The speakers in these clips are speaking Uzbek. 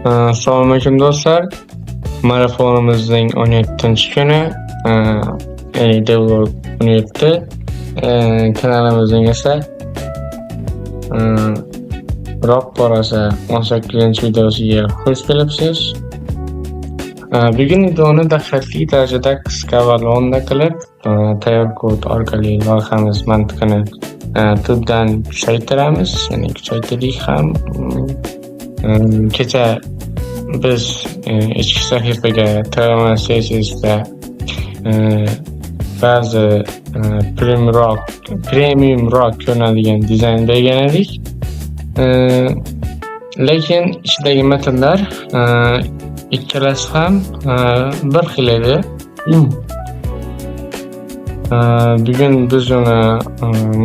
Assalomu alaykum do'stlar. Marafonimizning 17-kuni, ya'ni Devlog 17 kanalimizning esa rock borasi 18-videosiga xush kelibsiz. Bugun videoni diqqatli darajada qisqa va lo'nda qilib, tayyor kod orqali loyihamiz mantiqini tubdan kuchaytiramiz. Ya'ni kuchaytirdik ham. Kecha biz ichki sahifaga CSS'da ba'zi premium rock ko'rinadigan dizayn bergan edik. Lekin ichidagi metallar ikkalasi ham bir xil edi. Bugun biz uni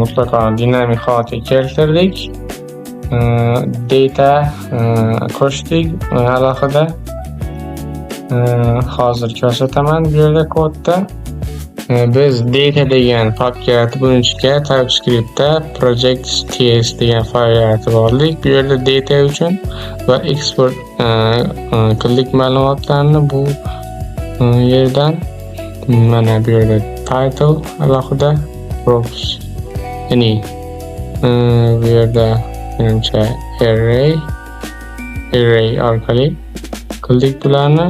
mutlaqo dinamik holatga keltirdik. Data qo'shdik alohida. Hozir ko'rsataman bu yerda kodda. Biz data degan papka yaratib uning TypeScriptda project.ts degan fayl yaratib oldik. Bu yerda data uchun va export qildik ma'lumotlarni bu yerdan. Mana bu yerda title alohida props, ya'ni bu yerda menimcha array orqali qildik bularni.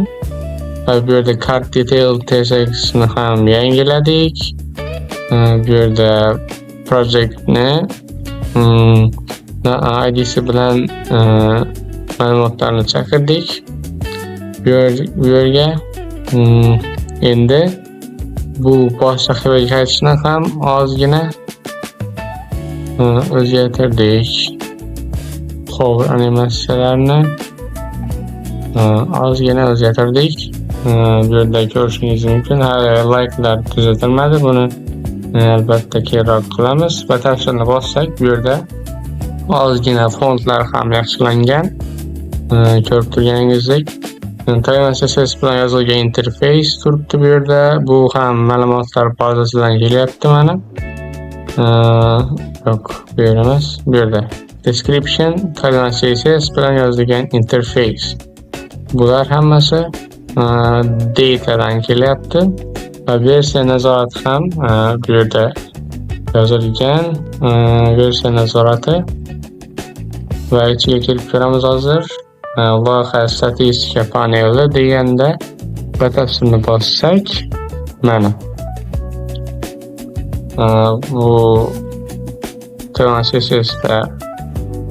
Bu yerda card detail tsxni ham yangiladik. Bu yerda projectni idsi bilan ma'lumotlarni chaqirdik. Bu yerga endi bu bosh sahifaga qaytishni ham ozgina o'zgartirdik. Hover animatsiyalarni ozgina o'zgartirdik. Bu yerda ko'rishingiz mumkin. Hali like'lar tuzatilmadi. Buni albatta keyinroq qilamiz. Batafsilni bossak, bu yerda ozgina fontlar ham yaxshilangan. Ko'rib turganingizdek, CSS bilan yozilgan interface turibdi bu yerda. Bu ham ma'lumotlar bazasidan kelyapti mana. Yo'q, bu yer emas. Bu yerda description, CSS bilan yozilgan interface. Bular hammasi datadan kelyapti. Va versiya nazorati ham bu yerda yozilgan. Versiya nazorati va ichiga kelib ko'ramiz hozir. Loyiha statistika paneli deganda batafsilni bossak, mana bu CSSda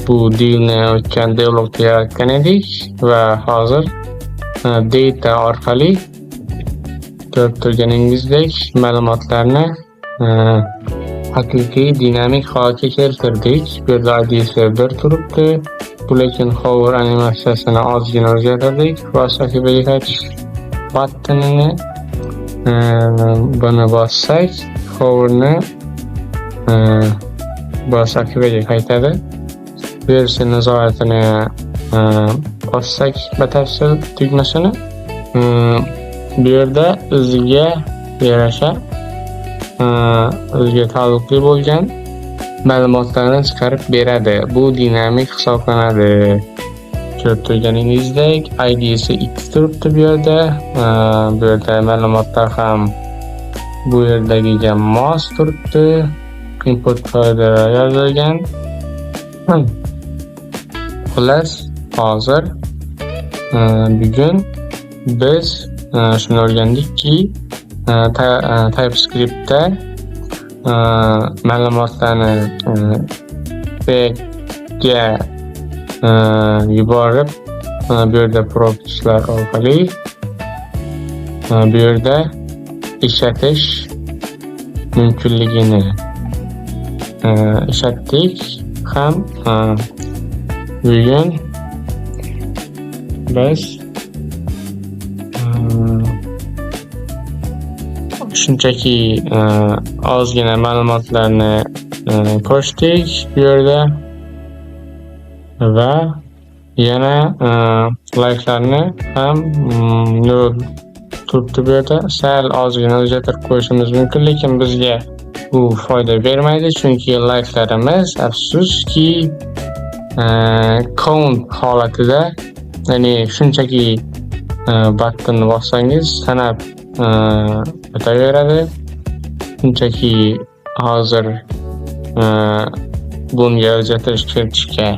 bu divni o'tgan devlogda yaratgan edik va hozir data orqali ko'rib turganingizdek ma'lumotlarni haqiqiy dinamik holatga keltirdik. Bu yerda idsi 1 turibdi. Bu lekin hover animatsiyasini ozgina o'zgartirdik. Bosh sahifaga qaytish buttonini buni bossak, hoverni bosh sahifaga qaytadi. Versiya nazoratini bossak batafsil tugmasini, bu yerda o'ziga yarasha o'ziga taalluqli bo'lgan ma'lumotlarni chiqarib beradi. Bu dinamik hisoblanadi. Ko'rib turganingizdek idsi 2 turibdi bu yerda. Bu yerda ma'lumotlar ham bu yerdagiga mos turibdi. Import qoidalari yozilgan. Xullas, hozir bugun biz shuni o'rgandikki, TypeScriptda ma'lumotlarni ga yuborib, bu yerda propslar orqali bu yerda ishlatish mumkinligini ishlatdik ham. Bugun biz shunchaki ozgina ma'lumotlarni qo'shdik bu yerda va yana like'larni ham nol turibdi bu yerda. Sal ozgina o'zgartirib qo'yishimiz mumkin, lekin bizga bu foyda bermaydi, chunki like'larimiz afsuski count holatida ya'ni shunchaki battonni bossangiz sanab o'taveradi. Shunchaki hozir bunga o'zgartirish kiritishga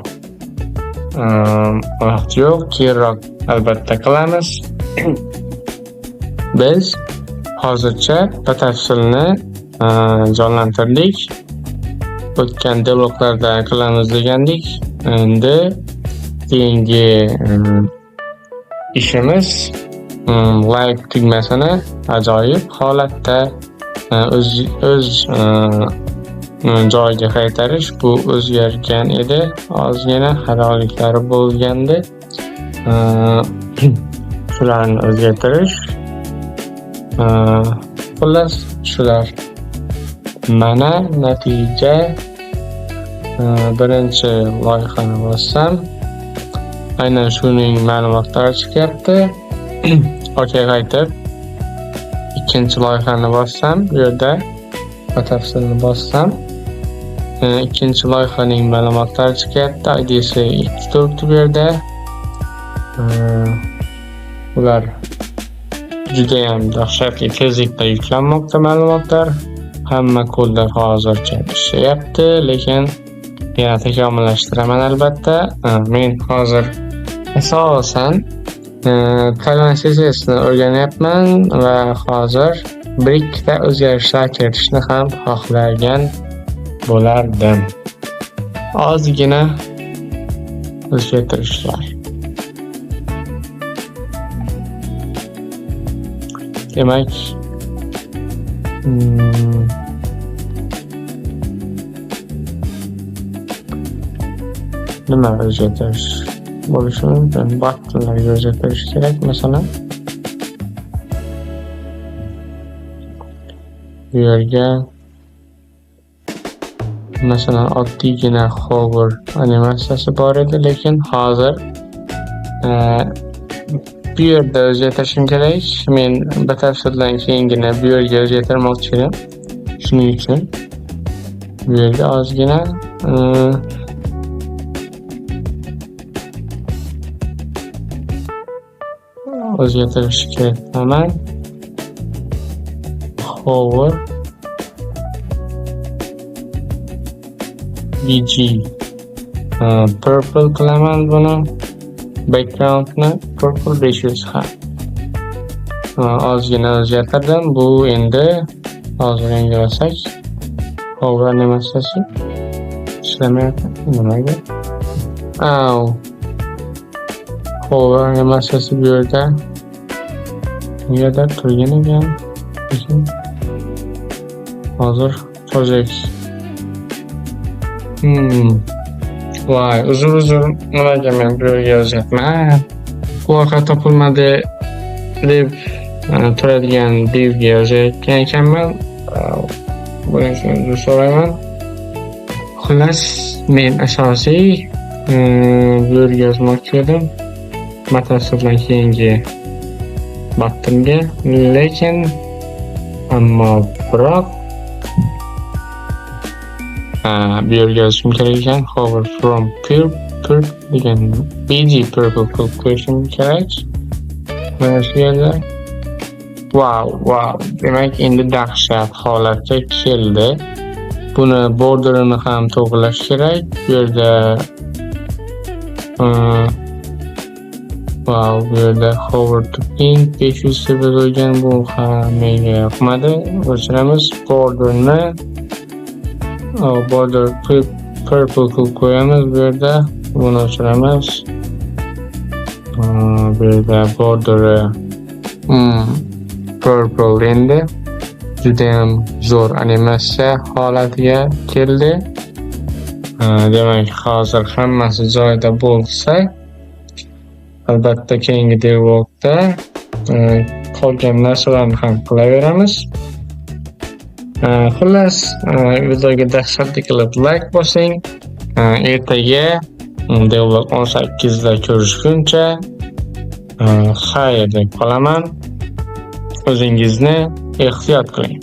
vaqt yo'q. Keyinroq albatta qilamiz. Biz hozircha batafsilni jonlantirdik. O'tgan devloglarda qilamiz degandik. Endi keyingi ishimiz like tugmasini ajoyib holatda o'z joyiga qaytarish. Bu o'zgargan edi. Ozgina xatoliklari bo'lgandi. Shularni o'zgartirish. Xullas shular. Mana natija. Birinchi loyihani bossam, aynan shuning ma'lumotlari chiqyapti. Okey qaytib ikkinchi loyihani bossam, bu yerda batafsilni bossam, ikkinchi loyihaning ma'lumotlari chiqyapti. ID'si 2 turibdi bu yerda. Ular juda ham dahshatli tezlikda yuklanmoqda ma'lumotlar. Hamma kodlar hozircha ishlayapti, lekin yana takomillashtiraman albatta. Men hozir asosan Python CSS'ni o'rganyapman va hozir bir ikkita o'zgarishlar kiritishni ham xohlagan bo'lardim. Ozgina o'zgartirishlar. Demak, nima o'zgartirish bo'lishi mumkin? Battonlarga o'zgartirish kerak masalan. Bu yerga masalan oddiygina hover animatsiyasi bor edi, lekin hozir bu yerda o'zgartirishim kerak. Men batafsildan keyingina bu yerga o'zgartirmoqchi edim. Shuning uchun bu yerga ozgina o'zgartirish kerak. Hemen hover bg purple qilaman buni. Backgroundni purple 500 ha. Ozgina o'zgartirdim. Bu endi hozir yangilasak hover animatsiyasi ishlamayapti. Nimaga? Hover animatsiyasi bu yerda negadir turgan ekan. Hozir project Voy, uzr nimaga men bu yerga yozyapman? Loyiha topilmadi deb turadigan divga yozayotgan ekanman. Buning uchun uzr so'rayman. Xullas, men asosiy bu yerga yozmoqchi edim. Batafsildan keyingi battonga, lekin ammo biroq bu yerga yozishim kerak ekan. Hover from purple degan bg purple qilib qo'yishim kerak. Mana shu yerda. Wow. Demak, endi dahshat holatga keldi. Buni borderini ham to'g'rilash kerak. Bu yerda bu yerda hover to pink 500 deb yozilgan. Bu ham menga yoqmadi. O'chiramiz borderni. Border purple qilib qo'yamiz bu yerda. Buni o'chiramiz. Bu yerda border purple endi juda ham zo'r animatsiya holatiga keldi. Demak, hozir hammasi joyida bo'lsa, albatta keyingi devlogda qolgan narsalarni ham qilaveramiz. Xullas, videoga dahshatli qilib like bosing. Ertaga devlog 18 da ko'rishguncha xayr deb qolaman. O'zingizni ehtiyot qiling.